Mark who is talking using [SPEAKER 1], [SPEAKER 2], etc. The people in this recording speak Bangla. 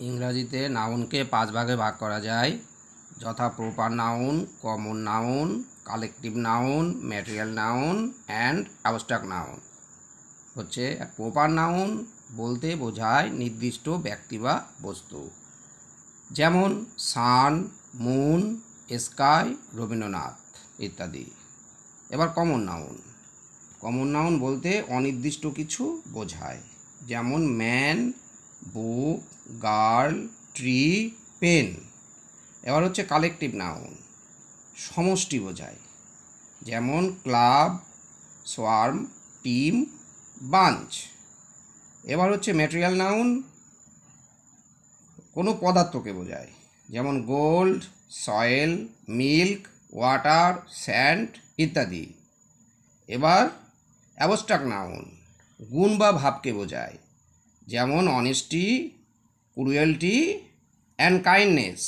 [SPEAKER 1] ইংরাজিতে নাউনকে 5 ভাগে ভাগ করা যায়, যথা proper noun, common noun, collective noun, material noun and abstract noun. হচ্ছে প্রপার নাউন বলতে বোঝায় নির্দিষ্ট ব্যক্তি বা বস্তু, যেমন সান, মুন, স্কাই, রবীন্দ্রনাথ ইত্যাদি। এবার কমন নাউন বলতে অনির্দিষ্ট কিছু বোঝায়, যেমন ম্যান, বুক, গার্ল, ট্রি, পেন। এবার হচ্ছে কালেকটিভ নাউন, সমষ্টি বোঝায়, যেমন ক্লাব, সোয়ার্ম, টিম, বাঞ্চ। এবার হচ্ছে ম্যাটেরিয়াল নাউন, কোনো পদার্থকে বোঝায়, যেমন gold, soil, milk, water, sand ইত্যাদি। এবার অ্যাবস্ট্রাক্ট নাউন, গুণ বা ভাবকে বোঝায়, যেমন অনেস্টি, ক্রুয়েলটি অ্যান্ড কাইন্ডনেস।